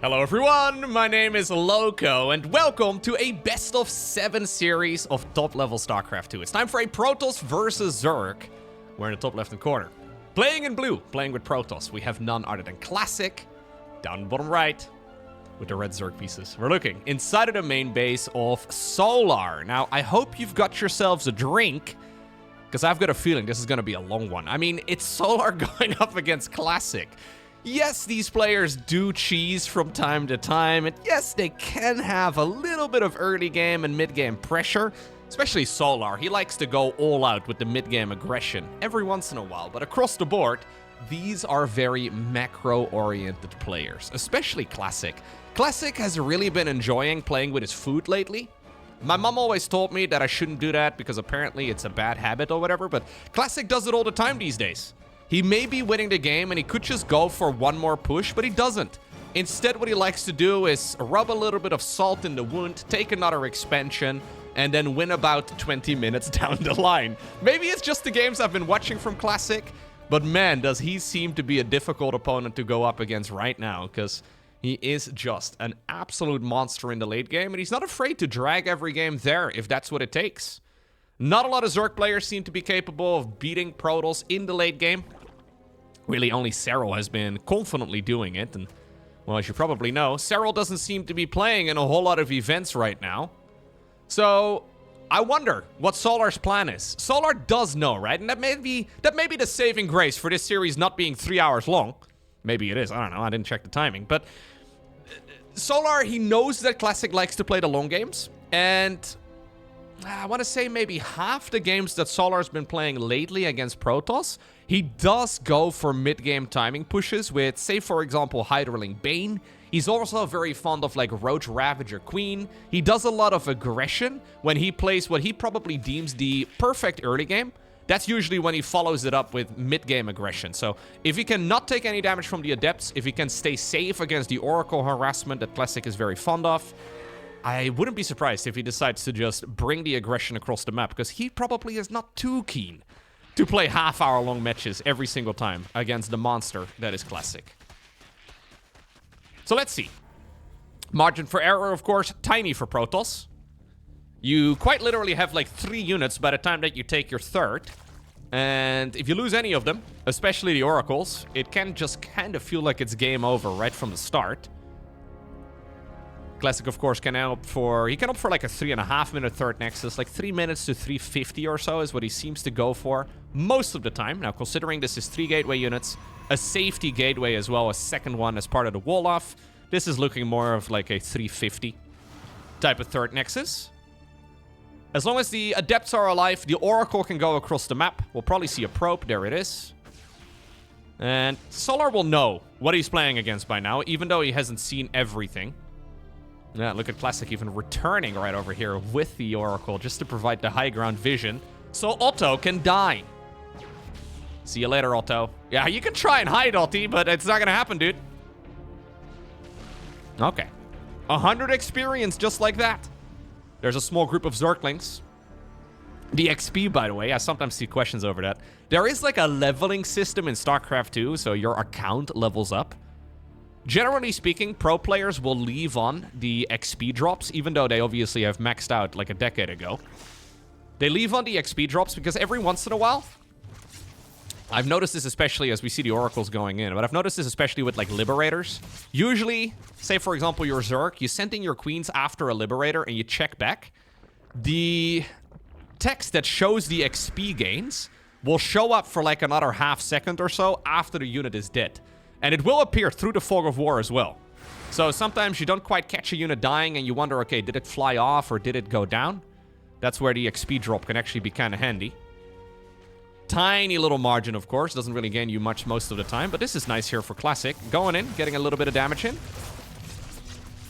Hello everyone, my name is Loco, and welcome to a best-of-7 series of top-level StarCraft 2. It's time for a Protoss versus Zerg. We're in the top left-hand corner. Playing in blue, playing with Protoss. We have none other than Classic, down the bottom right, with the red Zerg pieces. We're looking inside of the main base of Solar. Now, I hope you've got yourselves a drink, because I've got a feeling this is going to be a long one. I mean, it's Solar going up against Classic. Yes, these players do cheese from time to time, and yes, they can have a little bit of early game and mid-game pressure, especially Solar. He likes to go all out with the mid-game aggression every once in a while, but across the board, these are very macro-oriented players, especially Classic. Classic has really been enjoying playing with his food lately. My mom always told me that I shouldn't do that because apparently it's a bad habit or whatever, but Classic does it all the time these days. He may be winning the game and he could just go for one more push, but he doesn't. Instead, what he likes to do is rub a little bit of salt in the wound, take another expansion, and then win about 20 minutes down the line. Maybe it's just the games I've been watching from Classic, but man, does he seem to be a difficult opponent to go up against right now, because he is just an absolute monster in the late game, and he's not afraid to drag every game there if that's what it takes. Not a lot of Zerg players seem to be capable of beating Protoss in the late game. Really, only Serral has been confidently doing it, and, well, as you probably know, Serral doesn't seem to be playing in a whole lot of events right now. So, I wonder what Solar's plan is. Solar does know, right? And that may be the saving grace for this series not being 3 hours long. Maybe it is, I don't know, I didn't check the timing. But Solar, he knows that Classic likes to play the long games, and I want to say maybe half the games that Solar's been playing lately against Protoss, he does go for mid-game timing pushes with, say, for example, Hydraling Bane. He's also very fond of, like, Roach Ravager Queen. He does a lot of aggression when he plays what he probably deems the perfect early game. That's usually when he follows it up with mid-game aggression. So if he can not take any damage from the Adepts, if he can stay safe against the Oracle harassment that Classic is very fond of, I wouldn't be surprised if he decides to just bring the aggression across the map, because he probably is not too keen to play half-hour-long matches every single time against the monster that is Classic. So let's see. Margin for error, of course, tiny for Protoss. You quite literally have like 3 units by the time that you take your third. And if you lose any of them, especially the Oracles, it can just kind of feel like it's game over right from the start. Classic, of course, can opt for like a 3.5-minute third nexus, like 3 minutes to 350 or so is what he seems to go for most of the time. Now, considering this is 3 gateway units, a safety gateway as well, a second one as part of the wall off, this is looking more of like a 350 type of third nexus. As long as the Adepts are alive, the Oracle can go across the map. We'll probably see a probe. There it is. And Solar will know what he's playing against by now, even though he hasn't seen everything. Yeah, look at Classic even returning right over here with the Oracle just to provide the high ground vision so Otto can die. See you later, Otto. Yeah, you can try and hide, Otty, but it's not gonna happen, dude. Okay. 100 experience just like that. There's a small group of Zerglings. The XP, by the way, I sometimes see questions over that. There is like a leveling system in StarCraft 2, so your account levels up. Generally speaking, pro players will leave on the XP drops, even though they obviously have maxed out like a decade ago. They leave on the XP drops because every once in a while, I've noticed this especially as we see the Oracles going in, but I've noticed this especially with like Liberators. Usually, say for example you're Zerg, you send in your Queens after a Liberator and you check back. The text that shows the XP gains will show up for like another half second or so after the unit is dead. And it will appear through the Fog of War as well. So sometimes you don't quite catch a unit dying and you wonder, okay, did it fly off or did it go down? That's where the XP drop can actually be kind of handy. Tiny little margin, of course. Doesn't really gain you much most of the time. But this is nice here for Classic. Going in, getting a little bit of damage in.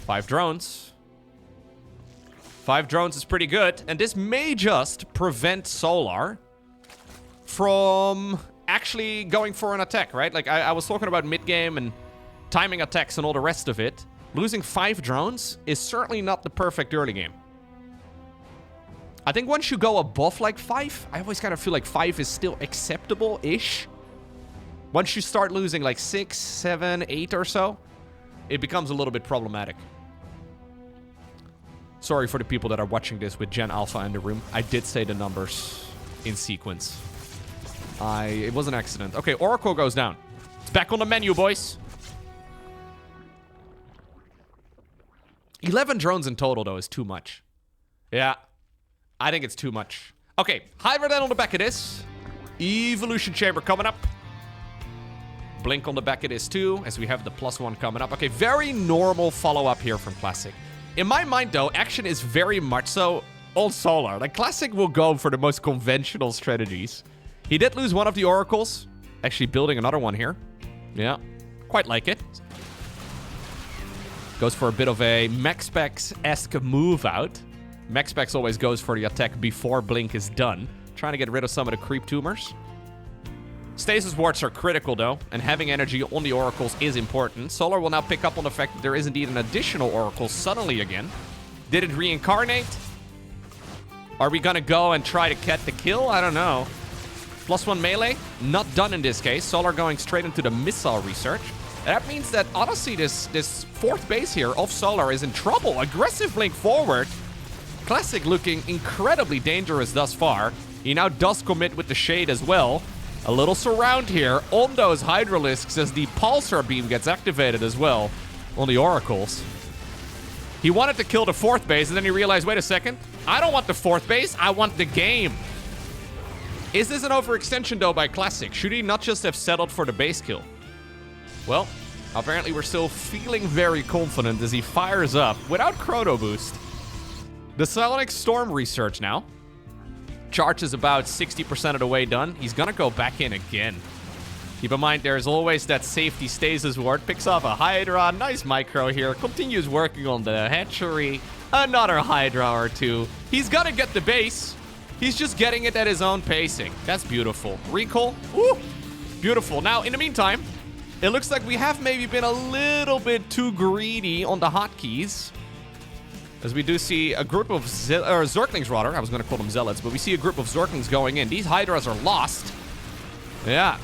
5 drones. 5 drones is pretty good. And this may just prevent Solar from actually going for an attack, right? Like, I was talking about mid-game and timing attacks and all the rest of it. Losing 5 drones is certainly not the perfect early game. I think once you go above, like, 5, I always kind of feel like 5 is still acceptable-ish. Once you start losing, like, 6, 7, 8 or so, it becomes a little bit problematic. Sorry for the people that are watching this with Gen Alpha in the room. I did say the numbers in sequence. It was an accident. Okay, Oracle goes down. It's back on the menu, boys. 11 drones in total, though, is too much. Yeah, I think it's too much. Okay, Hydra then on the back of this. Evolution Chamber coming up. Blink on the back of this, too, as we have the +1 coming up. Okay, very normal follow-up here from Classic. In my mind, though, action is very much so on Solar. Like, Classic will go for the most conventional strategies. He did lose one of the Oracles. Actually building another one here. Yeah, quite like it. Goes for a bit of a Mexpex-esque move out. Mexpex always goes for the attack before Blink is done. Trying to get rid of some of the creep tumors. Stasis wards are critical, though, and having energy on the Oracles is important. Solar will now pick up on the fact that there is indeed an additional Oracle suddenly again. Did it reincarnate? Are we gonna go and try to get the kill? I don't know. +1 melee? Not done in this case. Solar going straight into the missile research. And that means that, honestly, this fourth base here of Solar is in trouble. Aggressive Blink forward. Classic looking incredibly dangerous thus far. He now does commit with the Shade as well. A little surround here on those Hydralisks as the Pulsar Beam gets activated as well on the Oracles. He wanted to kill the fourth base, and then he realized, wait a second, I don't want the fourth base, I want the game. Is this an overextension, though, by Classic? Should he not just have settled for the base kill? Well, apparently we're still feeling very confident as he fires up without Chrono Boost. The Psionic Storm research now. Charge is about 60% of the way done. He's gonna go back in again. Keep in mind, there's always that safety stasis ward. Picks off a Hydra. Nice micro here. Continues working on the hatchery. Another Hydra or two. He's gonna get the base. He's just getting it at his own pacing. That's beautiful. Recall. Ooh, beautiful. Now, in the meantime, it looks like we have maybe been a little bit too greedy on the hotkeys. As we do see a group of Zerglings, rather. I was going to call them Zealots, but we see a group of Zerglings going in. These Hydras are lost. Yeah.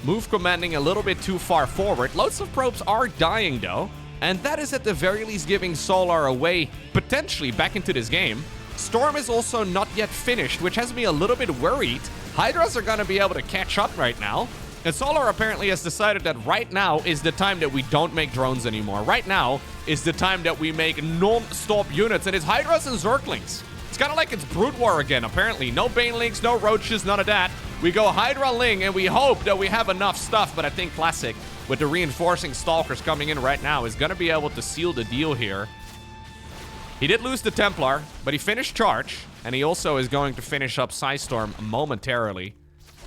Move commanding a little bit too far forward. Loads of probes are dying, though. And that is at the very least giving Solar a way, potentially, back into this game. Storm is also not yet finished, which has me a little bit worried. Hydras are going to be able to catch up right now. And Solar apparently has decided that right now is the time that we don't make drones anymore. Right now is the time that we make non-stop units. And it's Hydras and Zerglings. It's kind of like it's Brood War again, apparently. No Banelings, no Roaches, none of that. We go Hydra Ling, and we hope that we have enough stuff. But I think Classic, with the reinforcing Stalkers coming in right now, is going to be able to seal the deal here. He did lose the Templar, but he finished Charge. And he also is going to finish up Psystorm momentarily.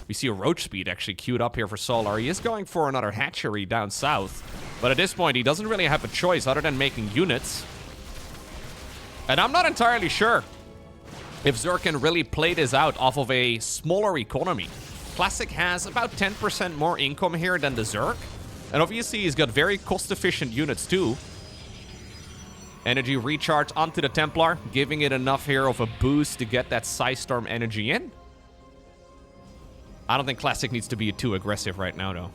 We see a Roach Speed actually queued up here for Solar. He is going for another hatchery down south. But at this point, he doesn't really have a choice other than making units. And I'm not entirely sure if Zerg can really play this out off of a smaller economy. Classic has about 10% more income here than the Zerg. And obviously, he's got very cost-efficient units too. Energy recharge onto the Templar, giving it enough here of a boost to get that Psystorm energy in. I don't think Classic needs to be too aggressive right now, though.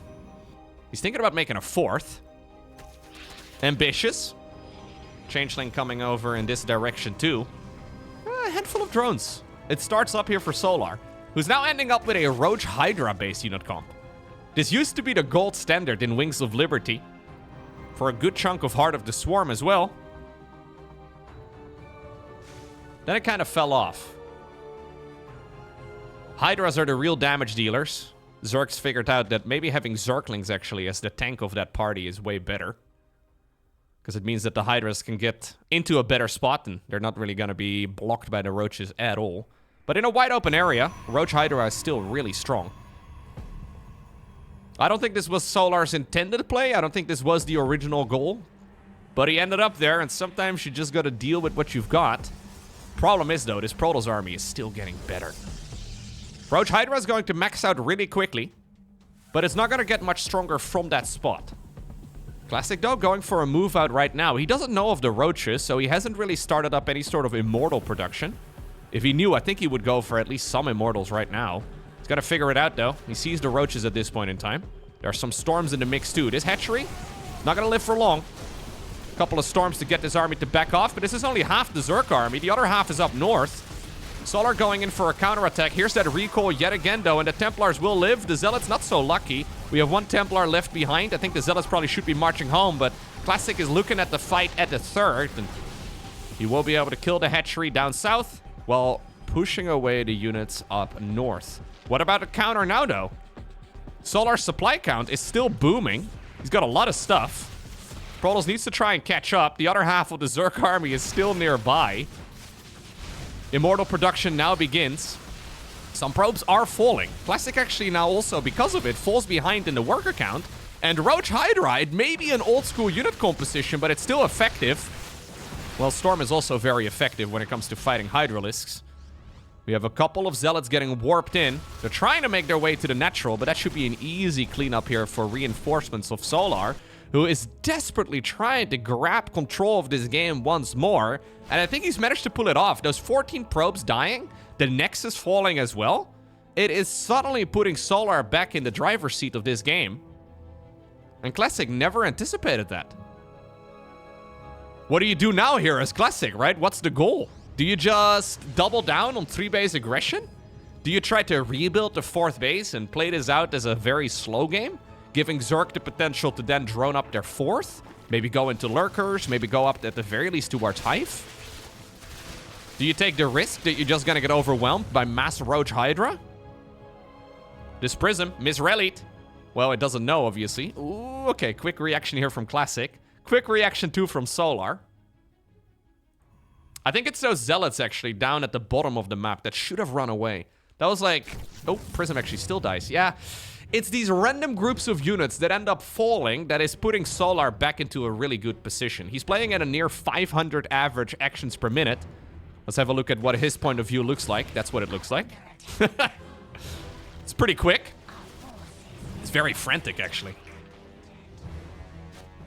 He's thinking about making a fourth. Ambitious. Changeling coming over in this direction, too. A handful of drones. It starts up here for Solar, who's now ending up with a Roach Hydra base unit comp. This used to be the gold standard in Wings of Liberty. For a good chunk of Heart of the Swarm as well. Then it kind of fell off. Hydras are the real damage dealers. Zergs figured out that maybe having Zerglings actually as the tank of that party is way better. Because it means that the Hydras can get into a better spot and they're not really going to be blocked by the Roaches at all. But in a wide open area, Roach Hydra is still really strong. I don't think this was Solar's intended play. I don't think this was the original goal. But he ended up there, and sometimes you just got to deal with what you've got. Problem is, though, this Protoss army is still getting better. Roach Hydra is going to max out really quickly, but it's not going to get much stronger from that spot. Classic, though, going for a move out right now. He doesn't know of the Roaches, so he hasn't really started up any sort of Immortal production. If he knew, I think he would go for at least some Immortals right now. He's got to figure it out, though. He sees the Roaches at this point in time. There are some Storms in the mix, too. This hatchery, not going to live for long. couple of storms to get this army to back off, but this is only half the Zerg army. The other half is up north. Solar going in for a counterattack. Here's that recoil yet again, though, and the Templars will live. The Zealots not so lucky. We have one Templar left behind. I think the Zealots probably should be marching home, but Classic is looking at the fight at the third, and he will be able to kill the hatchery down south while pushing away the units up north. What about the counter now, though? Solar's supply count is still booming. He's got a lot of stuff. Protoss needs to try and catch up. The other half of the Zerg army is still nearby. Immortal production now begins. Some probes are falling. Classic actually now also, because of it, falls behind in the worker count. And Roach Hydra, it may be an old school unit composition, but it's still effective. Well, Storm is also very effective when it comes to fighting Hydralisks. We have a couple of Zealots getting warped in. They're trying to make their way to the natural, but that should be an easy cleanup here for reinforcements of Solar, who is desperately trying to grab control of this game once more. And I think he's managed to pull it off. Those 14 probes dying, the Nexus falling as well. It is suddenly putting Solar back in the driver's seat of this game. And Classic never anticipated that. What do you do now here as Classic, right? What's the goal? Do you just double down on 3-base aggression? Do you try to rebuild the 4th base and play this out as a very slow game? Giving Zerg the potential to then drone up their 4th? Maybe go into Lurkers, maybe go up at the very least towards Hive? Do you take the risk that you're just gonna get overwhelmed by mass Roach Hydra? This Prism, misrallied. Well, it doesn't know, obviously. Ooh, okay, quick reaction here from Classic. Quick reaction too from Solar. I think it's those Zealots actually down at the bottom of the map that should have run away. That was like... Oh, Prism actually still dies. Yeah. It's these random groups of units that end up falling that is putting Solar back into a really good position. He's playing at a near 500 average actions per minute. Let's have a look at what his point of view looks like. That's what it looks like. It's pretty quick. It's very frantic, actually.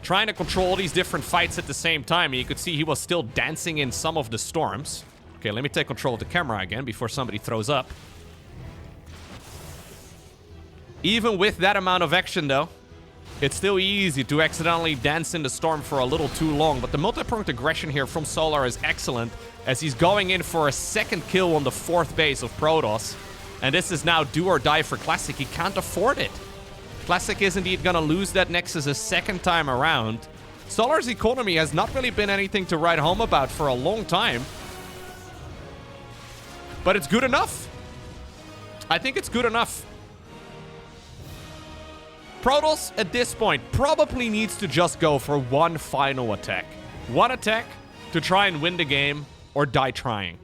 Trying to control all these different fights at the same time. And you could see he was still dancing in some of the storms. Okay, let me take control of the camera again before somebody throws up. Even with that amount of action, though, it's still easy to accidentally dance in the storm for a little too long. But the multi-pronged aggression here from Solar is excellent, as he's going in for a second kill on the 4th base of Protoss. And this is now do or die for Classic. He can't afford it. Classic is indeed going to lose that Nexus a second time around. Solar's economy has not really been anything to write home about for a long time. But it's good enough. I think it's good enough. Protoss, at this point, probably needs to just go for one final attack. One attack to try and win the game or die trying.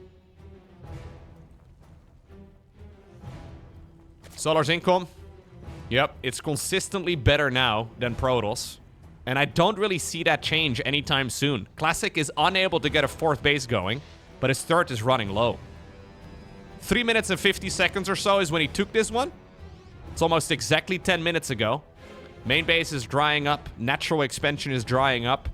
Solar's income. Yep, it's consistently better now than Protoss. And I don't really see that change anytime soon. Classic is unable to get a 4th base going, but his 3rd is running low. 3 minutes and 50 seconds or so is when he took this one. It's almost exactly 10 minutes ago. Main base is drying up. Natural expansion is drying up.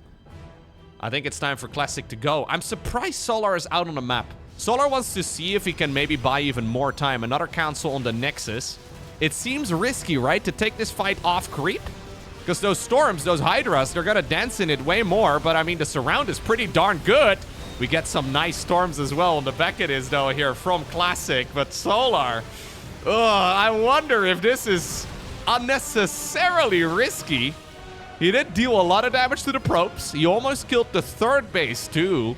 I think it's time for Classic to go. I'm surprised Solar is out on the map. Solar wants to see if he can maybe buy even more time. Another council on the Nexus. It seems risky, right, to take this fight off creep? Because those storms, those Hydras, they're gonna dance in it way more. But, I mean, the surround is pretty darn good. We get some nice storms as well on the back it is, though, here from Classic. But Solar... I wonder if this is unnecessarily risky. He did deal a lot of damage to the probes. He almost killed the 3rd base, too.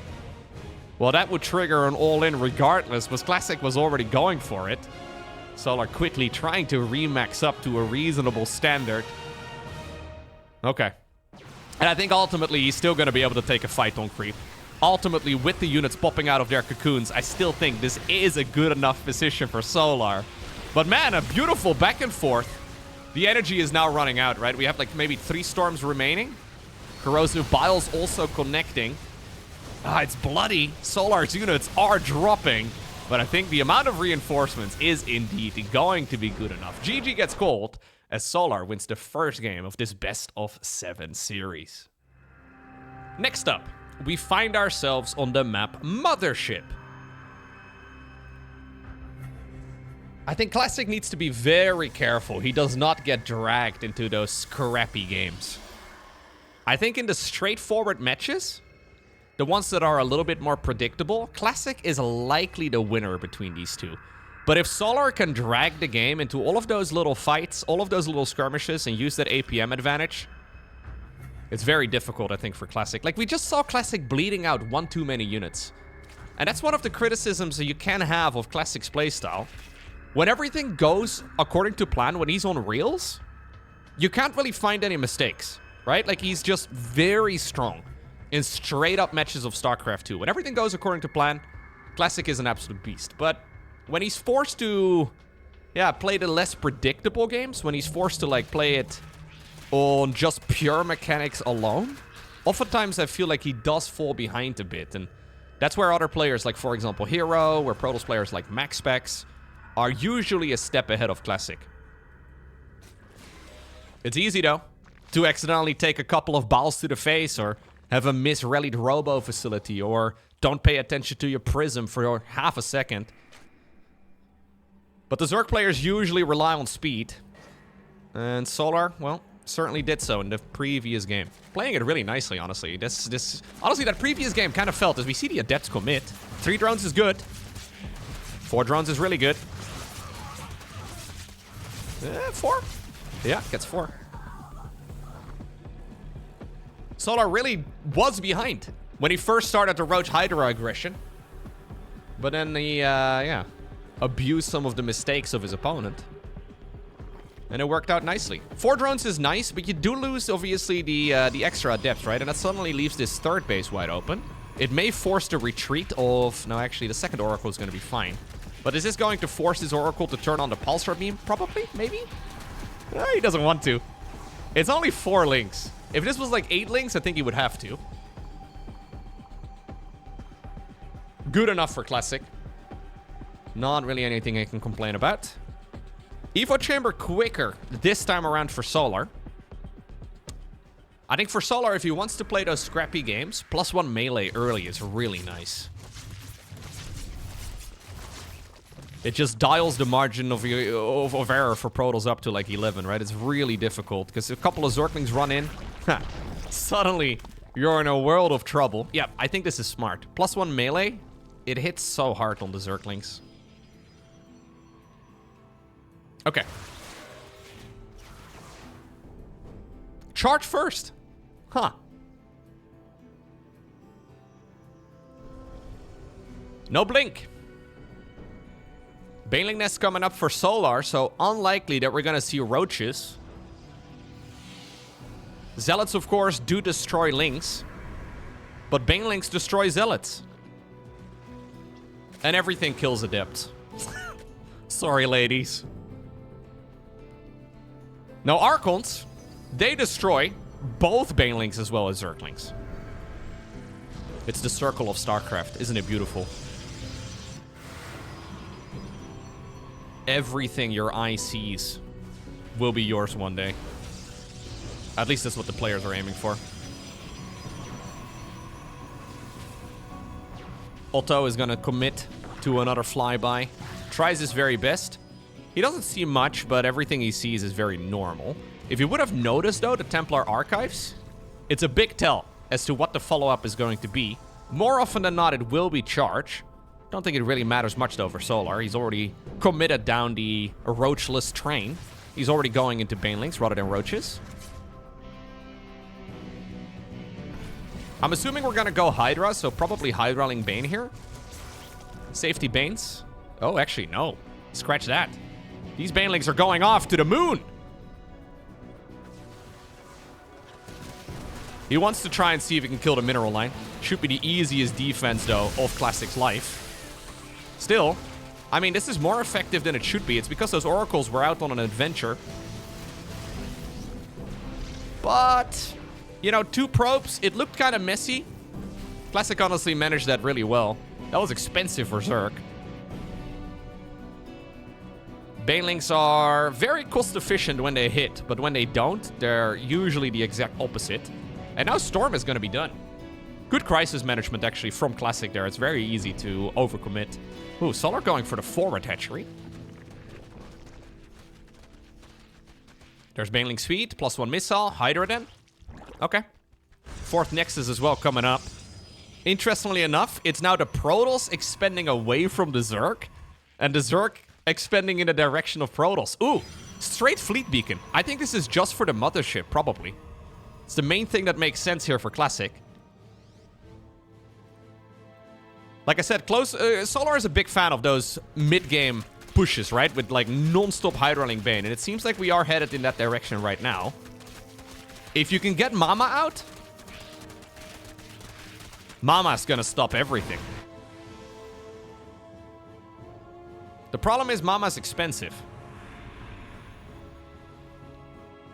Well, that would trigger an all-in regardless, but Classic was already going for it. Solar quickly trying to remax up to a reasonable standard. Okay. And I think ultimately he's still going to be able to take a fight on creep. Ultimately, with the units popping out of their cocoons, I still think this is a good enough position for Solar. But man, a beautiful back and forth. The energy is now running out, right? We have like maybe 3 storms remaining. Corrosive Bile's also connecting. It's bloody. Solar's units are dropping. But I think the amount of reinforcements is indeed going to be good enough. GG gets called as Solar wins the first game of this Best-of-7 series. Next up, we find ourselves on the map Mothership. I think Classic needs to be very careful he does not get dragged into those scrappy games. I think in the straightforward matches, the ones that are a little bit more predictable, Classic is likely the winner between these two. But if Solar can drag the game into all of those little fights, all of those little skirmishes, and use that APM advantage, it's very difficult, I think, for Classic. Like, we just saw Classic bleeding out one too many units. And that's one of the criticisms that you can have of Classic's playstyle. When everything goes according to plan, when he's on reels, you can't really find any mistakes, right? Like, he's just very strong in straight-up matches of StarCraft 2. When everything goes according to plan, Classic is an absolute beast. But when he's forced to, play the less predictable games, when he's forced to, like, play it on just pure mechanics alone, oftentimes I feel like he does fall behind a bit. And that's where other players, like, for example, Hero, where Protoss players like MaxSpecs, are usually a step ahead of Classic. It's easy, though, to accidentally take a couple of balls to the face, or have a misrallied robo facility, or don't pay attention to your prism for half a second. But the Zerg players usually rely on speed. And Solar, well, certainly did so in the previous game. Playing it really nicely, honestly. Honestly, that previous game kind of felt, as we see the Adepts commit. 3 drones is good. 4 drones is really good. 4? Yeah, gets 4. Solar really was behind when he first started the Roach Hydra aggression. But then he, abused some of the mistakes of his opponent. And it worked out nicely. 4 drones is nice, but you do lose, obviously, the extra Adepts, right? And that suddenly leaves this third base wide open. It may force the retreat of... No, actually, the second Oracle is going to be fine. But is this going to force his Oracle to turn on the Pulsar Beam? Probably, maybe? He doesn't want to. It's only 4 links. If this was like 8 links, I think he would have to. Good enough for Classic. Not really anything I can complain about. Evo Chamber quicker this time around for Solar. I think for Solar, if he wants to play those scrappy games, +1 melee early is really nice. It just dials the margin of error for Protoss up to like 11, right? It's really difficult, because a couple of Zerglings run in, suddenly you're in a world of trouble. Yeah, I think this is smart. +1 melee, it hits so hard on the Zerglings. Okay. Charge first. Huh. No blink. Baneling Nest coming up for Solar, so unlikely that we're gonna see Roaches. Zealots, of course, do destroy Lings. But Banelings destroy Zealots. And everything kills Adepts. Sorry, ladies. Now, Archons, they destroy both Banelings as well as Zerglings. It's the circle of StarCraft. Isn't it beautiful? Everything your eye sees will be yours one day. At least that's what the players are aiming for. Otto is gonna commit to another flyby. Tries his very best. He doesn't see much, but everything he sees is very normal. If you would have noticed, though, the Templar Archives, it's a big tell as to what the follow-up is going to be. More often than not, it will be Charge. Don't think it really matters much, though, for Solar. He's already committed down the Roachless train. He's already going into Banelings rather than Roaches. I'm assuming we're gonna go Hydra, so probably Hydraling Bane here. Safety Banes. Oh, actually, no. Scratch that. These Banelings are going off to the moon. He wants to try and see if he can kill the mineral line. Should be the easiest defense, though, of Classic's life. Still, I mean, this is more effective than it should be. It's because those Oracles were out on an adventure. But, you know, 2 probes, it looked kind of messy. Classic honestly managed that really well. That was expensive for Zerg. Banelings are very cost efficient when they hit, but when they don't, they're usually the exact opposite. And now Storm is going to be done. Good crisis management, actually, from Classic there. It's very easy to overcommit. Ooh, Solar going for the forward hatchery. There's Baneling Speed, +1 missile, Hydra then. Okay. Fourth Nexus as well coming up. Interestingly enough, it's now the Protoss expanding away from the Zerg, and the Zerg expanding in the direction of Protoss. Ooh, straight fleet beacon. I think this is just for the Mothership, probably. It's the main thing that makes sense here for Classic. Like I said, Solar is a big fan of those mid-game pushes, right? With like non-stop Hydroling Bane, and it seems like we are headed in that direction right now. If you can get Mama out, Mama's gonna stop everything. The problem is Mama's expensive.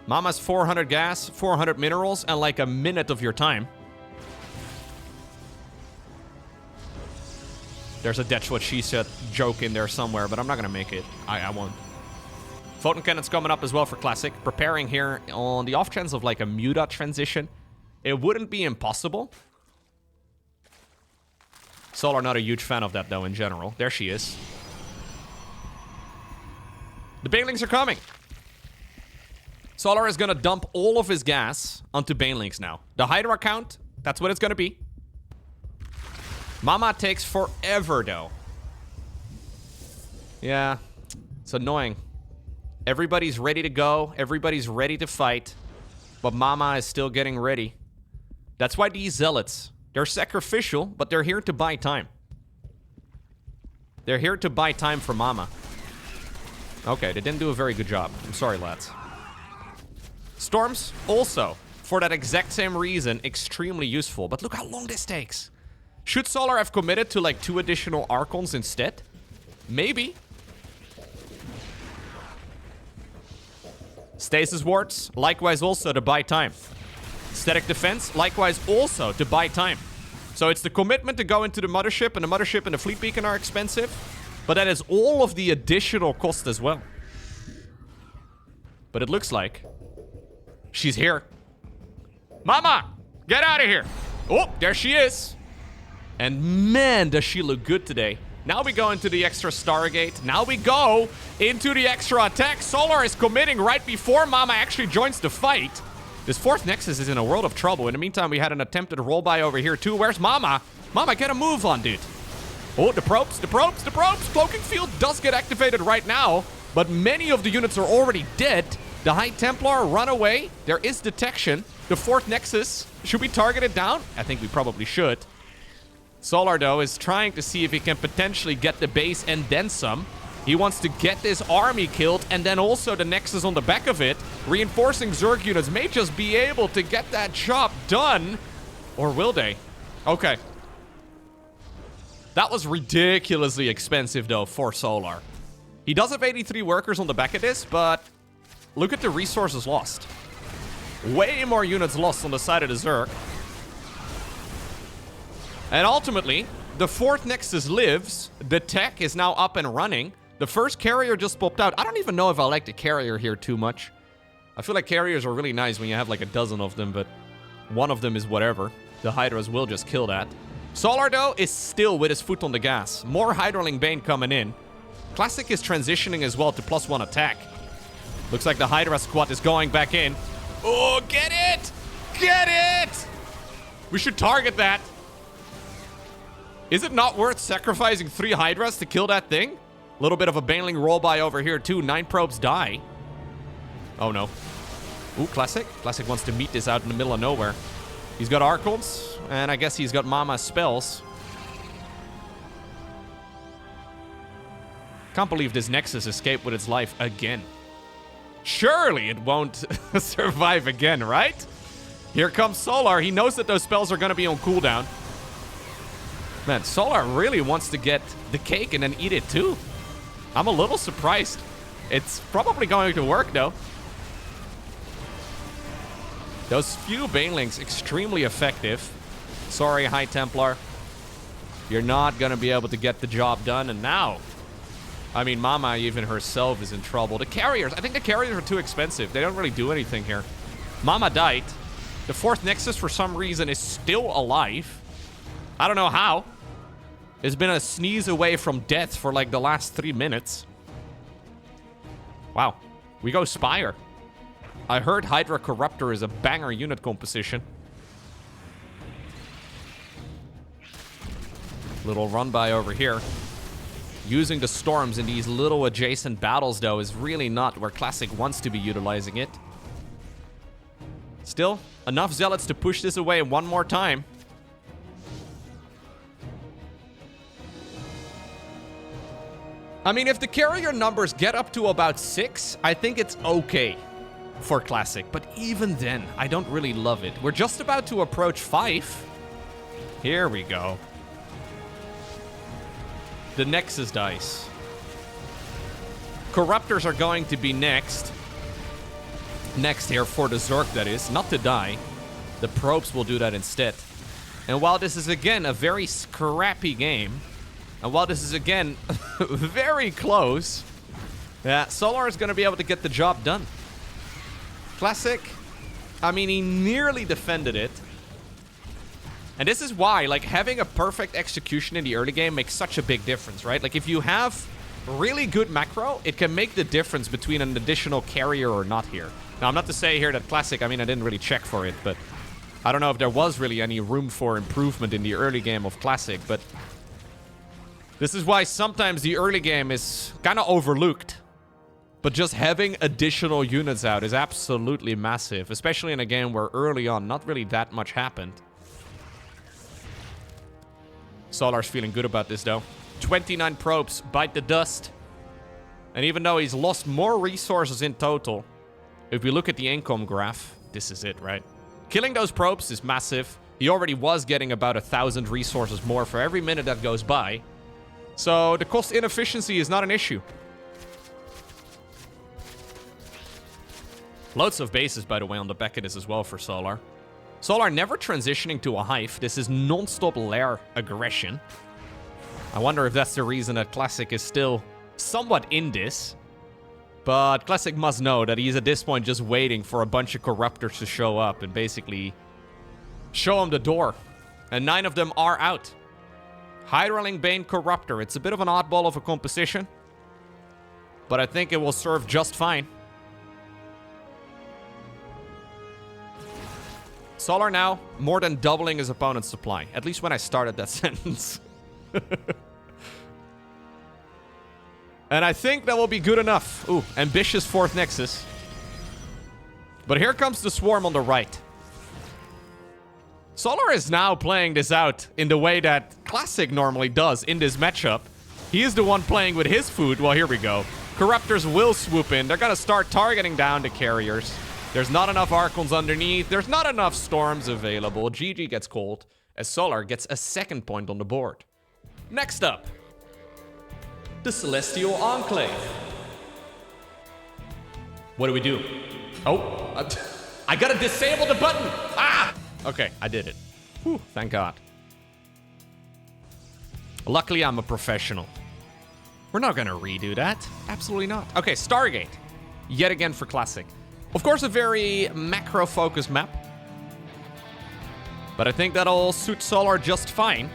Mama's 400 gas, 400 minerals, and like a minute of your time. There's a that's what she said joke in there somewhere, but I'm not gonna make it. I won't. Photon cannon's coming up as well for Classic. Preparing here on the off chance of like a Muta transition. It wouldn't be impossible. Solar not a huge fan of that though in general. There she is. The Banelings are coming. Solar is gonna dump all of his gas onto Banelings now. The Hydra count, that's what it's gonna be. Mama takes forever though. Yeah, it's annoying. Everybody's ready to go. Everybody's ready to fight. But Mama is still getting ready. That's why these Zealots, they're sacrificial, but they're here to buy time. They're here to buy time for Mama. Okay, they didn't do a very good job. I'm sorry, lads. Storms, also, for that exact same reason, extremely useful. But look how long this takes. Should Solar have committed to like 2 additional Archons instead? Maybe. Stasis wards, likewise also to buy time. Static defense, likewise also to buy time. So it's the commitment to go into the Mothership, and the Mothership and the Fleet Beacon are expensive. But that is all of the additional cost as well. But it looks like she's here. Mama, get out of here. Oh, there she is. And man, does she look good today. Now we go into the extra Stargate. Now we go into the extra attack. Solar is committing right before Mama actually joins the fight. This fourth Nexus is in a world of trouble. In the meantime, we had an attempted roll by over here too. Where's Mama? Mama, get a move on, dude. Oh, the probes, the probes, the probes. Cloaking Field does get activated right now, but many of the units are already dead. The High Templar run away. There is detection. The fourth Nexus, should we target it down? I think we probably should. Solar, though, is trying to see if he can potentially get the base and then some. He wants to get this army killed and then also the Nexus on the back of it. Reinforcing Zerg units may just be able to get that job done. Or will they? Okay. That was ridiculously expensive, though, for Solar. He does have 83 workers on the back of this, but look at the resources lost. Way more units lost on the side of the Zerg. And ultimately, the fourth Nexus lives. The tech is now up and running. The first carrier just popped out. I don't even know if I like the carrier here too much. I feel like carriers are really nice when you have like a dozen of them, but one of them is whatever. The Hydras will just kill that. Solar, though, is still with his foot on the gas. More Hydroling Bane coming in. Classic is transitioning as well to +1 attack. Looks like the Hydra squad is going back in. Oh, get it! Get it! We should target that. Is it not worth sacrificing 3 Hydras to kill that thing? A little bit of a Baneling roll by over here, too. 9 probes die. Oh, no. Ooh, Classic. Classic wants to meet this out in the middle of nowhere. He's got Archons, and I guess he's got Mama's spells. Can't believe this Nexus escaped with its life again. Surely it won't survive again, right? Here comes Solar. He knows that those spells are going to be on cooldown. Man, Solar really wants to get the cake and then eat it too. I'm a little surprised. It's probably going to work, though. Those few Banelings, extremely effective. Sorry, High Templar. You're not going to be able to get the job done. And now, I mean, Mama even herself is in trouble. The carriers, I think the carriers are too expensive. They don't really do anything here. Mama died. The fourth Nexus, for some reason, is still alive. I don't know how. It's been a sneeze away from death for like the last 3 minutes. Wow. We go Spire. I heard Hydra Corruptor is a banger unit composition. Little run by over here. Using the storms in these little adjacent battles, though, is really not where Classic wants to be utilizing it. Still, enough zealots to push this away one more time. I mean, if the carrier numbers get up to about 6, I think it's okay for Classic. But even then, I don't really love it. We're just about to approach 5. Here we go. The Nexus dice. Corruptors are going to be next. Next here for the Zerg, that is. Not to die. The probes will do that instead. And while this is, again, a very scrappy game, and while this is, again, very close, yeah, Solar is going to be able to get the job done. Classic, I mean, he nearly defended it. And this is why, like, having a perfect execution in the early game makes such a big difference, right? Like, if you have really good macro, it can make the difference between an additional carrier or not here. Now, I'm not to say here that Classic, I mean, I didn't really check for it, but I don't know if there was really any room for improvement in the early game of Classic, but this is why sometimes the early game is kind of overlooked. But just having additional units out is absolutely massive, especially in a game where early on not really that much happened. Solar's feeling good about this, though. 29 probes bite the dust. And even though he's lost more resources in total, if we look at the income graph, this is it, right? Killing those probes is massive. He already was getting about 1,000 resources more for every minute that goes by. So the cost inefficiency is not an issue. Loads of bases, by the way, on the back of this as well for Solar. Solar never transitioning to a hive. This is non-stop lair aggression. I wonder if that's the reason that Classic is still somewhat in this. But Classic must know that he's at this point just waiting for a bunch of corruptors to show up and basically show him the door. And 9 of them are out. Hydraling Bane Corruptor. It's a bit of an oddball of a composition, but I think it will serve just fine. Solar now more than doubling his opponent's supply. At least when I started that sentence. And I think that will be good enough. Ooh, ambitious 4th Nexus. But here comes the swarm on the right. Solar is now playing this out in the way that Classic normally does in this matchup. He is the one playing with his food. Well, here we go. Corruptors will swoop in. They're going to start targeting down the carriers. There's not enough Archons underneath. There's not enough Storms available. GG gets called as Solar gets a 2nd point on the board. Next up, the Celestial Enclave. What do we do? Oh, I gotta disable the button. Ah! Okay, I did it. Whew, thank God. Luckily, I'm a professional. We're not gonna redo that. Absolutely not. Okay, Stargate. Yet again for Classic. Of course, a very macro-focused map. But I think that'll suit Solar just fine.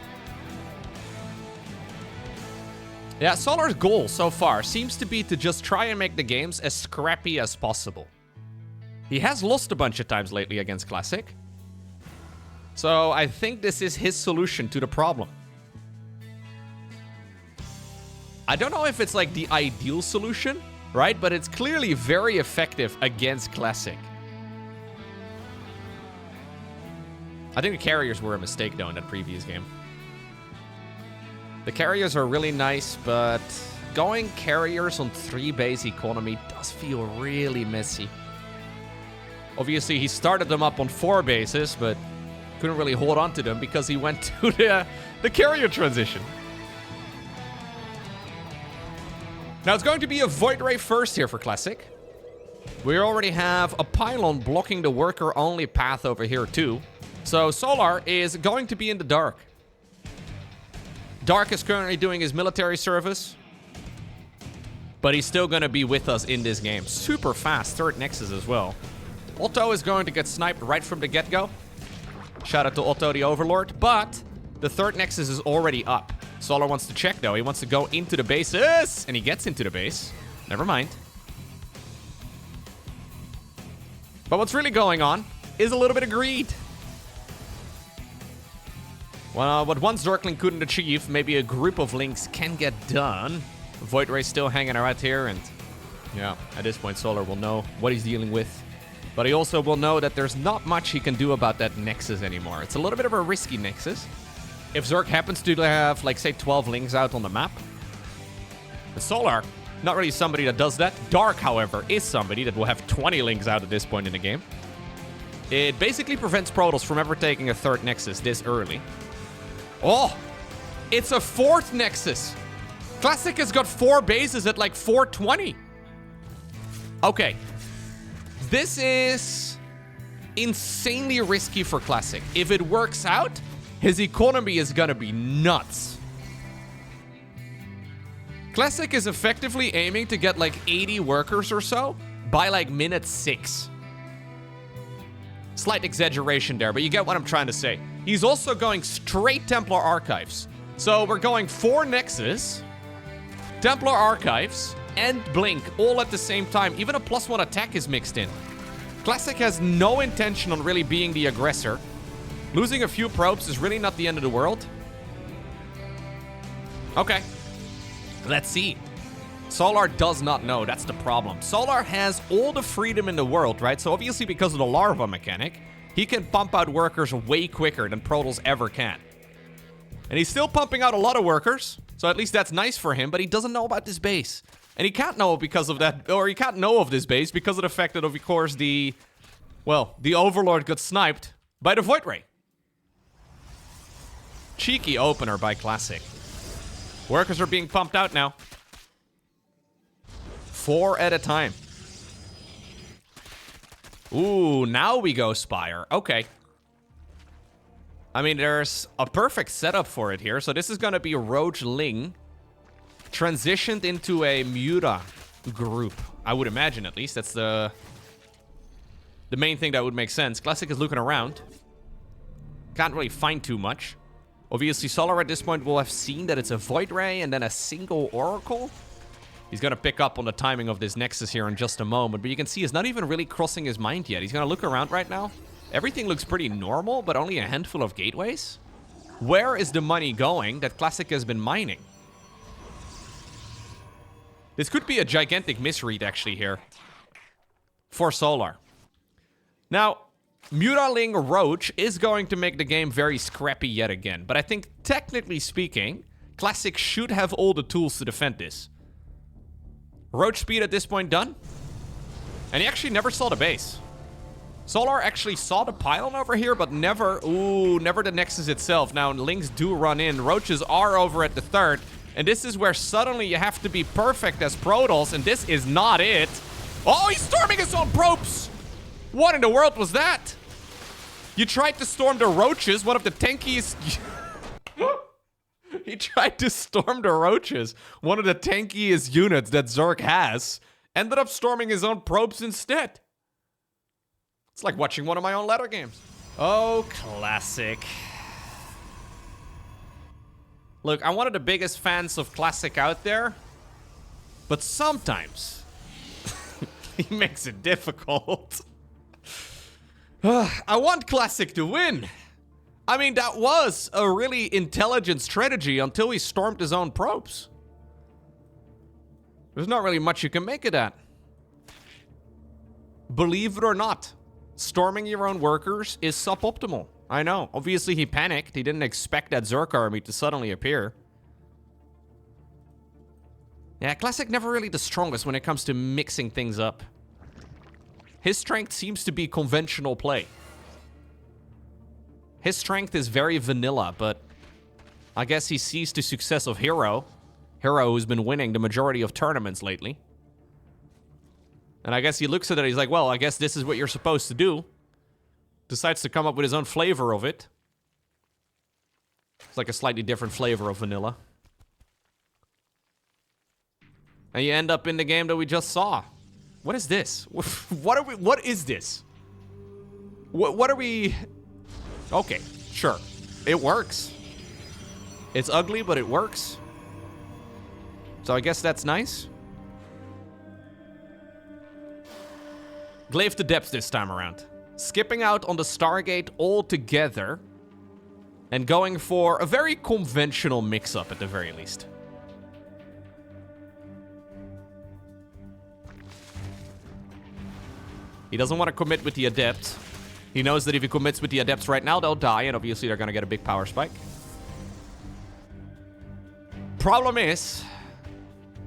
Yeah, Solar's goal so far seems to be to just try and make the games as scrappy as possible. He has lost a bunch of times lately against Classic. So I think this is his solution to the problem. I don't know if it's like the ideal solution, right? But it's clearly very effective against Classic. I think the carriers were a mistake, though, in that previous game. The carriers are really nice, but going carriers on 3-base economy does feel really messy. Obviously, he started them up on 4 bases, but couldn't really hold on to them because he went to the carrier transition. Now, it's going to be a Void Ray first here for Classic. We already have a pylon blocking the worker-only path over here, too. So, Solar is going to be in the dark. Dark is currently doing his military service, but he's still going to be with us in this game. Super fast, 3rd Nexus as well. Otto is going to get sniped right from the get-go. Shout out to Otto, the Overlord. But the 3rd Nexus is already up. Solar wants to check, though. He wants to go into the bases, and he gets into the base. Never mind. But what's really going on is a little bit of greed. Well, what one Zergling couldn't achieve, maybe a group of Lings can get done. Void Ray still hanging around here, and yeah, at this point, Solar will know what he's dealing with. But he also will know that there's not much he can do about that Nexus anymore. It's a little bit of a risky Nexus. If Zerg happens to have, like, say, 12 Lings out on the map, but Solar, not really somebody that does that. Dark, however, is somebody that will have 20 Lings out at this point in the game. It basically prevents Protoss from ever taking a third Nexus this early. Oh, it's a fourth Nexus. Classic has got 4 bases at like 420. Okay. This is insanely risky for Classic. If it works out, his economy is gonna be nuts. Classic is effectively aiming to get like 80 workers or so by like minute 6. Slight exaggeration there, but you get what I'm trying to say. He's also going straight Templar Archives. So we're going 4 Nexus, Templar Archives, and Blink all at the same time. Even a +1 attack is mixed in. Classic has no intention on really being the aggressor. Losing a few probes is really not the end of the world. Okay. Let's see. Solar does not know. That's the problem. Solar has all the freedom in the world, right? So obviously because of the larva mechanic, he can pump out workers way quicker than Protoss ever can. And he's still pumping out a lot of workers. So at least that's nice for him, but he doesn't know about this base. And he can't know because of that, or he can't know of this base because of the fact that, of course, the Overlord got sniped by the Void Ray. Cheeky opener by Classic. Workers are being pumped out now. 4 at a time. Ooh, now we go Spire. Okay. I mean, there's a perfect setup for it here. So this is going to be Roach Ling transitioned into a Muta group. I would imagine, at least. That's the main thing that would make sense. Classic is looking around. Can't really find too much. Obviously, Solar at this point will have seen that it's a Void Ray and then a single Oracle. He's going to pick up on the timing of this Nexus here in just a moment. But you can see it's not even really crossing his mind yet. He's going to look around right now. Everything looks pretty normal, but only a handful of gateways. Where is the money going that Classic has been mining? This could be a gigantic misread, actually, here. For Solar. Now, Mutaling Roach is going to make the game very scrappy yet again. But I think, technically speaking, Classic should have all the tools to defend this. Roach speed at this point done. And he actually never saw the base. Solar actually saw the pylon over here, but never the Nexus itself. Now, Lings do run in. Roaches are over at the 3rd. And this is where suddenly you have to be perfect as Protoss, and this is not it. Oh, he's storming his own probes! What in the world was that? You tried to storm the Roaches, one of the tankiest... He tried to storm the Roaches, one of the tankiest units that Zerg has. Ended up storming his own probes instead. It's like watching one of my own ladder games. Oh, Classic. Look, I'm one of the biggest fans of Classic out there. But sometimes, he makes it difficult. I want Classic to win. I mean, that was a really intelligent strategy until he stormed his own probes. There's not really much you can make of that. Believe it or not, storming your own workers is suboptimal. I know. Obviously, he panicked. He didn't expect that Zerg army to suddenly appear. Yeah, Classic never really the strongest when it comes to mixing things up. His strength seems to be conventional play. His strength is very vanilla, but I guess he sees the success of Hero. Hero who's been winning the majority of tournaments lately. And I guess he looks at it, he's like, well, I guess this is what you're supposed to do. Decides to come up with his own flavor of it. It's like a slightly different flavor of vanilla. And you end up in the game that we just saw. What is this? What is this? What are we... Okay, sure. It works. It's ugly, but it works. So I guess that's nice. Glaive to depths this time around. Skipping out on the Stargate altogether. and going for a very conventional mix-up at the very least. He doesn't want to commit with the Adept. He knows that if he commits with the Adepts right now, they'll die, and obviously they're going to get a big power spike. Problem is,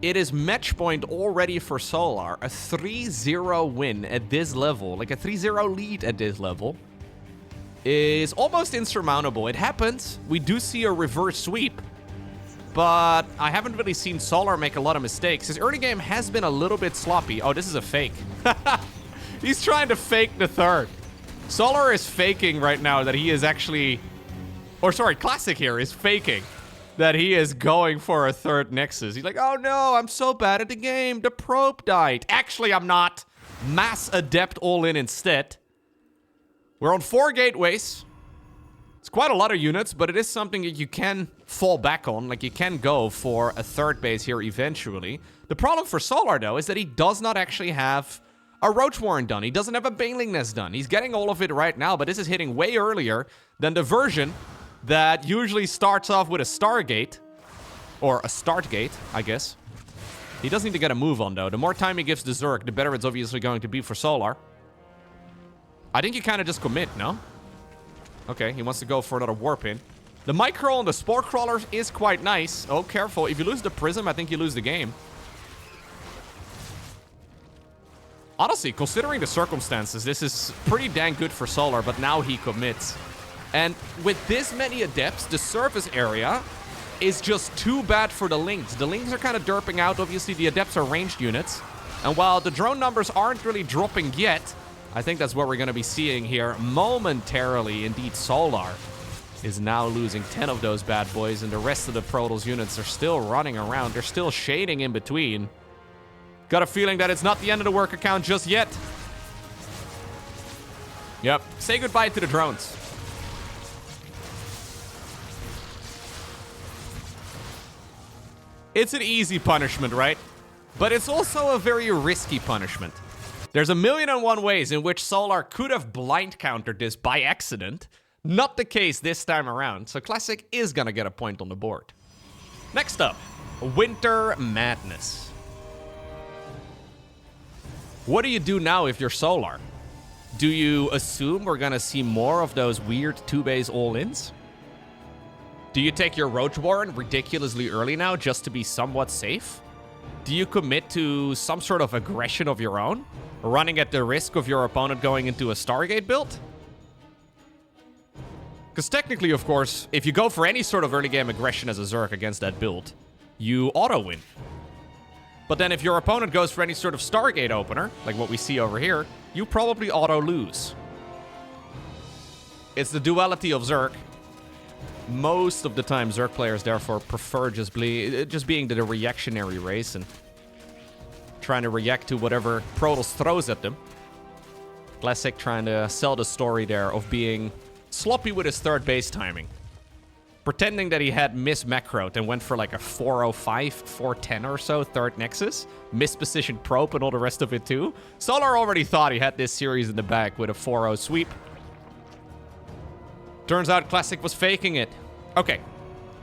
it is match point already for Solar. A 3-0 win at this level, like a 3-0 lead at this level, is almost insurmountable. It happens. We do see a reverse sweep, but I haven't really seen Solar make a lot of mistakes. His early game has been a little bit sloppy. Oh, this is a fake. He's trying to fake the third. Solar is faking right now that he is actually... Or sorry, Classic here is faking that he is going for a third Nexus. He's like, oh no, I'm so bad at the game. The probe died. Actually, I'm not. Mass Adept all in instead. We're on 4 gateways. It's quite a lot of units, but it is something that you can fall back on. Like, you can go for a third base here eventually. The problem for Solar, though, is that he does not actually have a Roach Warren done. He doesn't have a Baneling Nest done. He's getting all of it right now, but this is hitting way earlier than the version that usually starts off with a Stargate. Or a Start Gate, I guess. He does need to get a move on, though. The more time he gives to Zerg, the better it's obviously going to be for Solar. I think you kind of just commit, no? Okay, he wants to go for another Warp in. The Micro on the Spore Crawlers is quite nice. Oh, careful. If you lose the Prism, I think you lose the game. Honestly, considering the circumstances, this is pretty dang good for Solar, but now he commits. And with this many Adepts, the surface area is just too bad for the Lings. The Lings are kind of derping out. Obviously, the Adepts are ranged units. And while the drone numbers aren't really dropping yet, I think that's what we're going to be seeing here momentarily. Indeed, Solar is now losing 10 of those bad boys, and the rest of the Protoss units are still running around. They're still shading in between. Got a feeling that it's not the end of the work account just yet. Yep. Say goodbye to the drones. It's an easy punishment, right? But it's also a very risky punishment. There's 1,000,001 ways in which Solar could have blind countered this by accident. Not the case this time around, so Classic is gonna get a point on the board. Next up, Winter Madness. What do you do now if you're Solar? Do you assume we're gonna see more of those weird 2-base all-ins? Do you take your Roach Warren ridiculously early now just to be somewhat safe? Do you commit to some sort of aggression of your own, running at the risk of your opponent going into a Stargate build? Because technically, of course, if you go for any sort of early game aggression as a Zerg against that build, you auto-win. But then if your opponent goes for any sort of Stargate opener, like what we see over here, you probably auto-lose. It's the duality of Zerg. Most of the time, Zerg players therefore prefer just being the reactionary race and trying to react to whatever Protoss throws at them. Classic trying to sell the story there of being sloppy with his third base timing. Pretending that he had mis-macroed and went for like a 405, 410 or so third Nexus. Mispositioned probe and all the rest of it too. Solar already thought he had this series in the bag with a 4-0 sweep. Turns out Classic was faking it. Okay.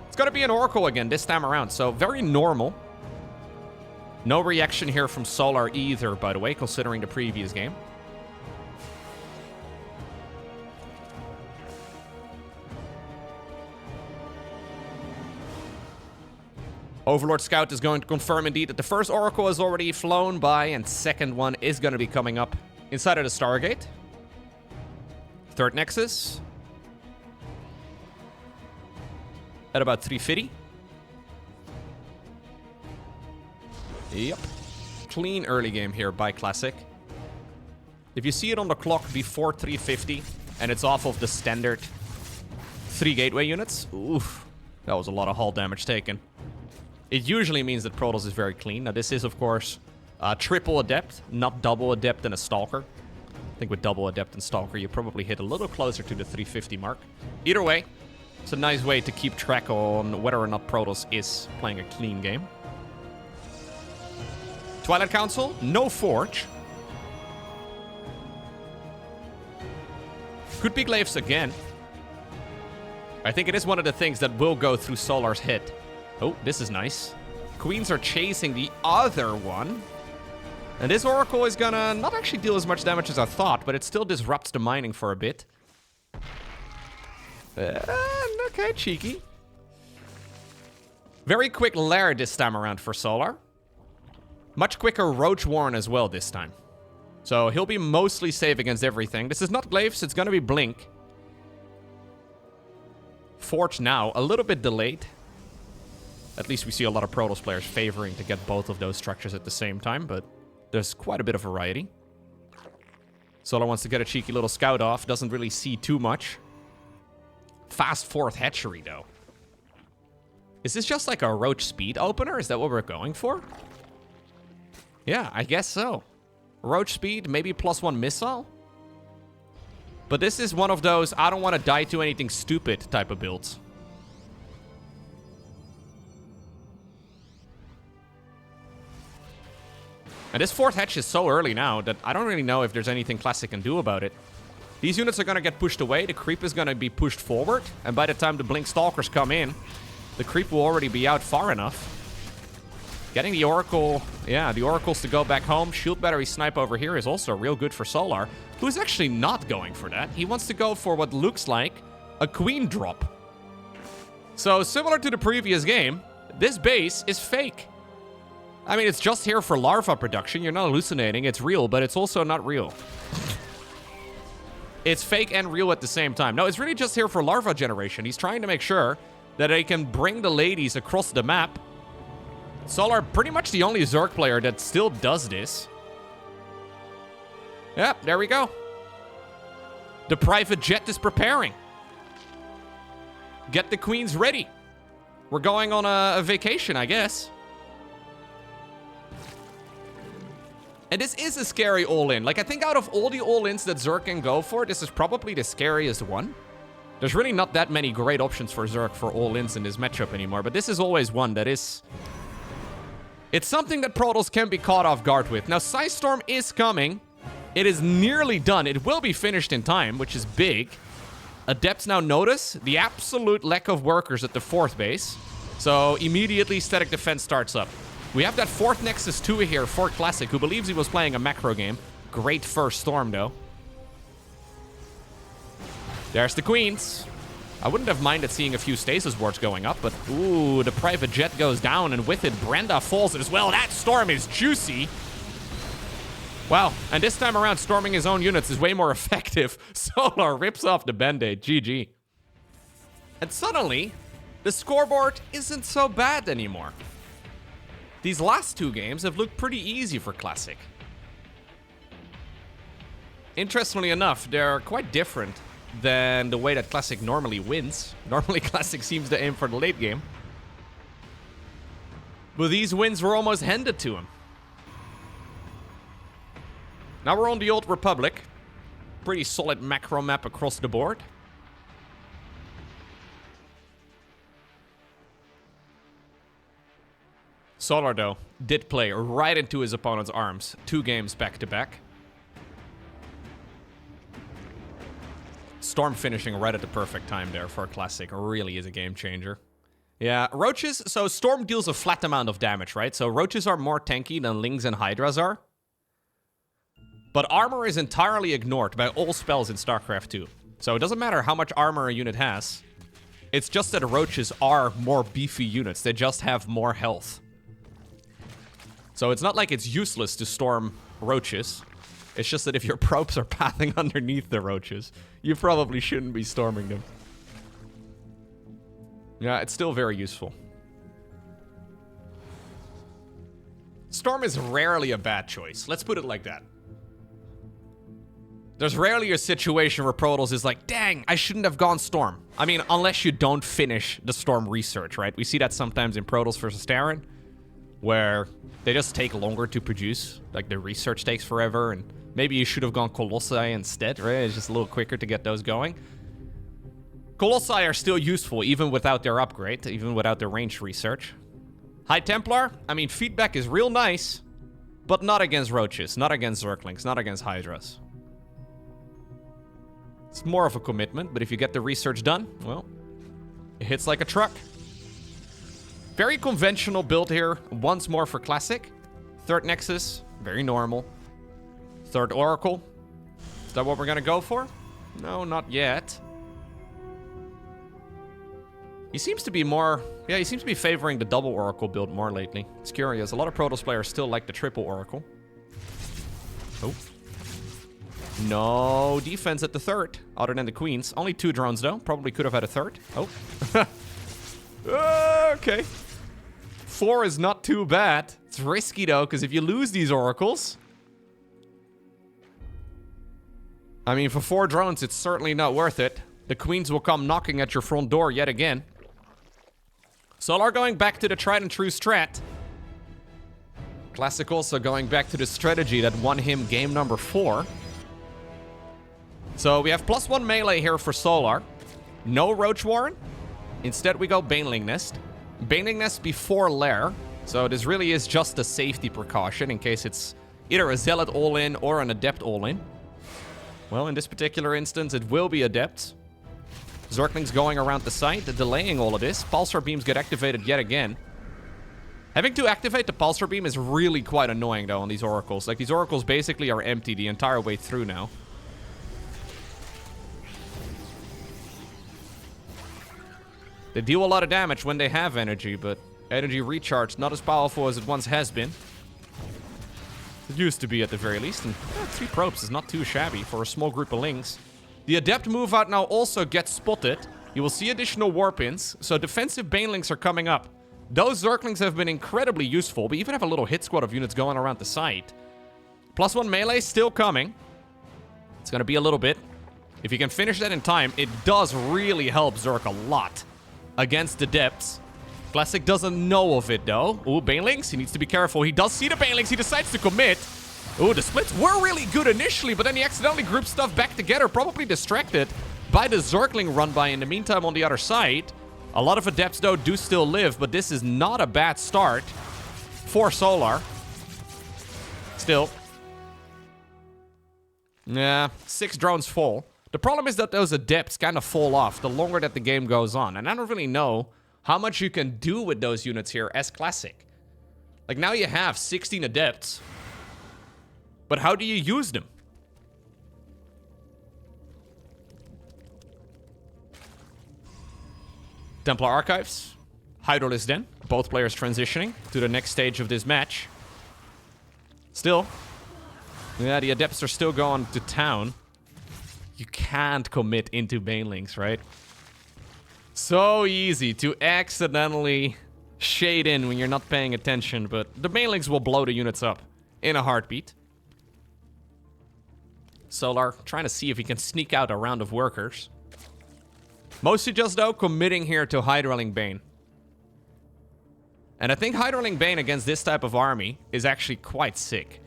It's gonna be an Oracle again this time around, so very normal. No reaction here from Solar either, by the way, considering the previous game. Overlord Scout is going to confirm indeed that the first Oracle is already flown by, and second one is going to be coming up inside of the Stargate. Third Nexus. At about 350. Yep. Clean early game here by Classic. If you see it on the clock before 350, and it's off of the standard 3 gateway units, oof, that was a lot of hull damage taken. It usually means that Protoss is very clean. Now, this is, of course, triple Adept, not double Adept and a Stalker. I think with double Adept and Stalker, you probably hit a little closer to the 350 mark. Either way, it's a nice way to keep track on whether or not Protoss is playing a clean game. Twilight Council, no Forge. Could be Glaives again. I think it is one of the things that will go through Solar's head. Oh, this is nice. Queens are chasing the other one. And this Oracle is gonna not actually deal as much damage as I thought, but it still disrupts the mining for a bit. Okay, cheeky. Very quick Lair this time around for Solar. Much quicker Roach Warren as well this time. So he'll be mostly safe against everything. This is not Glaives, it's gonna be Blink. Forge now, a little bit delayed. At least we see a lot of Protoss players favoring to get both of those structures at the same time, but there's quite a bit of variety. Solar wants to get a cheeky little scout off, doesn't really see too much. Fast fourth hatchery, though. Is this just like a Roach speed opener? Is that what we're going for? Yeah, I guess so. Roach speed, maybe +1 missile? But this is one of those I don't want to die to anything stupid type of builds. And this fourth hatch is so early now that I don't really know if there's anything Classic can do about it. These units are going to get pushed away, the creep is going to be pushed forward, and by the time the Blink Stalkers come in, the creep will already be out far enough. Getting the Oracle, yeah, the Oracles to go back home. Shield Battery Snipe over here is also real good for Solar, who is actually not going for that. He wants to go for what looks like a Queen drop. So, similar to the previous game, this base is fake. I mean, it's just here for larva production. You're not hallucinating. It's real, but it's also not real. It's fake and real at the same time. No, it's really just here for larva generation. He's trying to make sure that they can bring the ladies across the map. Solar, pretty much the only Zerg player that still does this. Yep, there we go. The private jet is preparing. Get the queens ready. We're going on a vacation, I guess. And this is a scary all-in. Like, I think out of all the all-ins that Zerg can go for, this is probably the scariest one. There's really not that many great options for Zerg for all-ins in this matchup anymore, but this is always one that is... It's something that Protoss can be caught off guard with. Now, Psystorm is coming. It is nearly done. It will be finished in time, which is big. Adepts now notice the absolute lack of workers at the fourth base. So, immediately, Static Defense starts up. We have that fourth Nexus 2 here for Classic, who believes he was playing a macro game. Great first Storm, though. There's the Queens. I wouldn't have minded seeing a few Stasis wards going up, but ooh, the private jet goes down, and with it, Brenda falls as well. That Storm is juicy. Wow, and this time around, storming his own units is way more effective. Solar rips off the Band-Aid. GG. And suddenly, the scoreboard isn't so bad anymore. These last two games have looked pretty easy for Classic. Interestingly enough, they're quite different than the way that Classic normally wins. Normally, Classic seems to aim for the late game. But these wins were almost handed to him. Now we're on the Old Republic. Pretty solid macro map across the board. Solar, though, did play right into his opponent's arms. 2 games back-to-back. Storm finishing right at the perfect time there for a Classic really is a game changer. Yeah, Roaches, so Storm deals a flat amount of damage, right? So Roaches are more tanky than Lings and Hydras are. But armor is entirely ignored by all spells in StarCraft 2. So it doesn't matter how much armor a unit has. It's just that Roaches are more beefy units. They just have more health. So it's not like it's useless to storm Roaches. It's just that if your probes are pathing underneath the Roaches, you probably shouldn't be storming them. Yeah, it's still very useful. Storm is rarely a bad choice. Let's put it like that. There's rarely a situation where Protoss is like, dang, I shouldn't have gone Storm. I mean, unless you don't finish the Storm research, right? We see that sometimes in Protoss versus Terran, where they just take longer to produce. Like, the research takes forever, and maybe you should have gone Colossi instead, right? It's just a little quicker to get those going. Colossi are still useful, even without their upgrade, even without their ranged research. High Templar, I mean, feedback is real nice, but not against Roaches, not against Zerglings, not against Hydras. It's more of a commitment, but if you get the research done, well, It hits like a truck. Very conventional build here. Once more for Classic. Third Nexus, very normal. Third Oracle. Is that what we're gonna go for? No, not yet. He seems to be more... Yeah, he seems to be favoring the double Oracle build more lately. It's curious. A lot of Protoss players still like the triple Oracle. Oh. No defense at the third, other than the Queens. Only 2 drones, though. Probably could have had a third. Oh. Okay. 4 is not too bad. It's risky, though, because if you lose these Oracles... I mean, for 4 drones, it's certainly not worth it. The Queens will come knocking at your front door yet again. Solar going back to the tried and true strat. Classic also going back to the strategy that won him game number 4. So we have +1 melee here for Solar. No Roach Warren. Instead, we go Baneling Nest. Baneling Nest before Lair. So this really is just a safety precaution in case it's either a Zealot all-in or an Adept all-in. Well, in this particular instance, it will be Adepts. Zerglings going around the site, delaying all of this. Pulsar beams get activated yet again. Having to activate the Pulsar beam is really quite annoying, though, on these Oracles. Like, these Oracles basically are empty the entire way through now. They deal a lot of damage when they have energy, but energy recharge not as powerful as it once has been. It used to be, at the very least, and 3 probes is not too shabby for a small group of Lings. The Adept move out now also gets spotted. You will see additional Warpins, so defensive Banelings are coming up. Those Zerglings have been incredibly useful. We even have a little hit squad of units going around the site. +1 melee still coming. It's going to be a little bit. If you can finish that in time, it does really help Zerg a lot against Adepts. Classic doesn't know of it, though. Ooh, Banelings. He needs to be careful. He does see the Banelings. He decides to commit. Ooh, the splits were really good initially, but then he accidentally grouped stuff back together, probably distracted by the Zergling run-by in the meantime on the other side. A lot of Adepts, though, do still live, but this is not a bad start for Solar. Still. Yeah, 6 drones fall. The problem is that those Adepts kind of fall off the longer that the game goes on, and I don't really know how much you can do with those units here as Classic. Like, now you have 16 Adepts. But how do you use them? Templar Archives. Hydralisk Den. Both players transitioning to the next stage of this match. Still. Yeah, the Adepts are still going to town. You can't commit into Banelings, right? So easy to accidentally shade in when you're not paying attention, but the Banelings will blow the units up in a heartbeat. Solar trying to see if he can sneak out a round of workers. Mostly just, though, committing here to Hydraling Bane. And I think Hydraling Bane against this type of army is actually quite sick.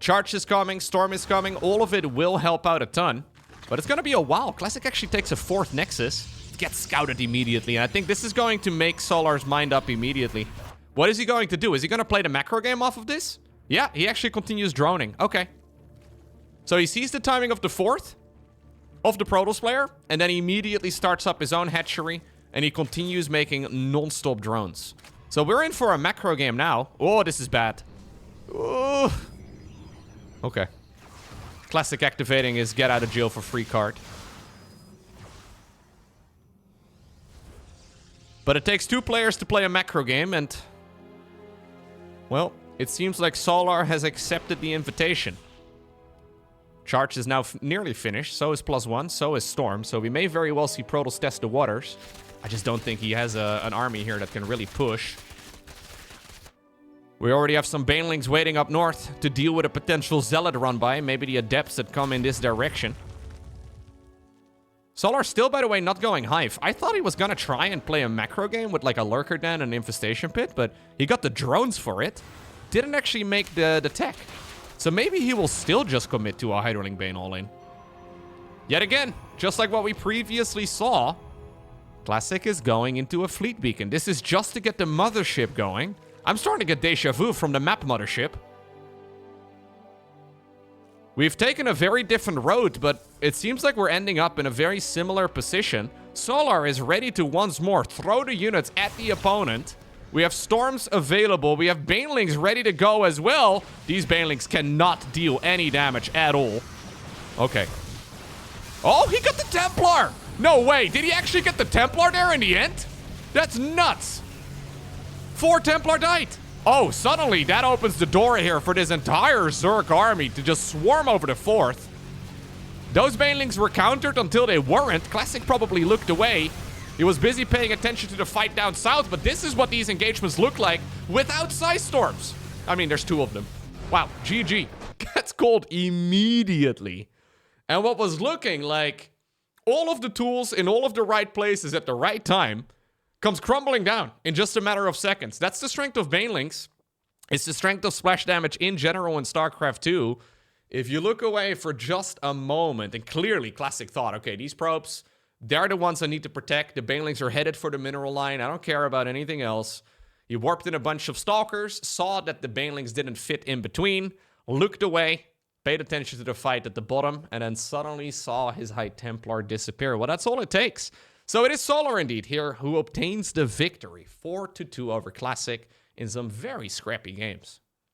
Charge is coming, Storm is coming, all of it will help out a ton. But it's gonna be a while. Classic actually takes a 4th Nexus. Gets scouted immediately, and I think this is going to make Solar's mind up immediately. What is he going to do? Is he gonna play the macro game off of this? Yeah, he actually continues droning. Okay. So he sees the timing of the 4th of the Protoss player, and then he immediately starts up his own hatchery, and he continues making non-stop drones. So we're in for a macro game now. Oh, this is bad. Oh. Okay. Classic activating his get out of jail for free card. But it takes 2 players to play a macro game, and... well, it seems like Solar has accepted the invitation. Charge is now nearly finished, so is +1, so is Storm, so we may very well see Protoss test the waters. I just don't think he has an army here that can really push. We already have some Banelings waiting up north to deal with a potential Zealot run-by, maybe the Adepts that come in this direction. Solar still, by the way, not going Hive. I thought he was gonna try and play a macro game with like a Lurker Den and Infestation Pit, but he got the drones for it. Didn't actually make the tech. So maybe he will still just commit to a Hydraling Bane all-in. Yet again, just like what we previously saw, Classic is going into a Fleet Beacon. This is just to get the Mothership going. I'm starting to get deja vu from the map Mothership. We've taken a very different road, but it seems like we're ending up in a very similar position. Solar is ready to once more throw the units at the opponent. We have Storms available. We have Banelings ready to go as well. These Banelings cannot deal any damage at all. Okay. Oh, he got the Templar! No way, did he actually get the Templar there in the end? That's nuts. 4 Templar died. Oh, suddenly that opens the door here for this entire Zerg army to just swarm over the 4th. Those Banelings were countered until they weren't. Classic probably looked away. He was busy paying attention to the fight down south, but this is what these engagements look like without Psy Storms. I mean, there's 2 of them. Wow, GG. Gets called immediately. And what was looking like all of the tools in all of the right places at the right time comes crumbling down in just a matter of seconds. That's the strength of Banelings. It's the strength of splash damage in general in StarCraft 2. If you look away for just a moment, and clearly Classic thought, okay, these probes, they're the ones I need to protect. The Banelings are headed for the mineral line. I don't care about anything else. He warped in a bunch of Stalkers, saw that the Banelings didn't fit in between, looked away, paid attention to the fight at the bottom, and then suddenly saw his High Templar disappear. Well, that's all it takes. So it is Solar indeed here who obtains the victory. 4-2 over Classic in some very scrappy games.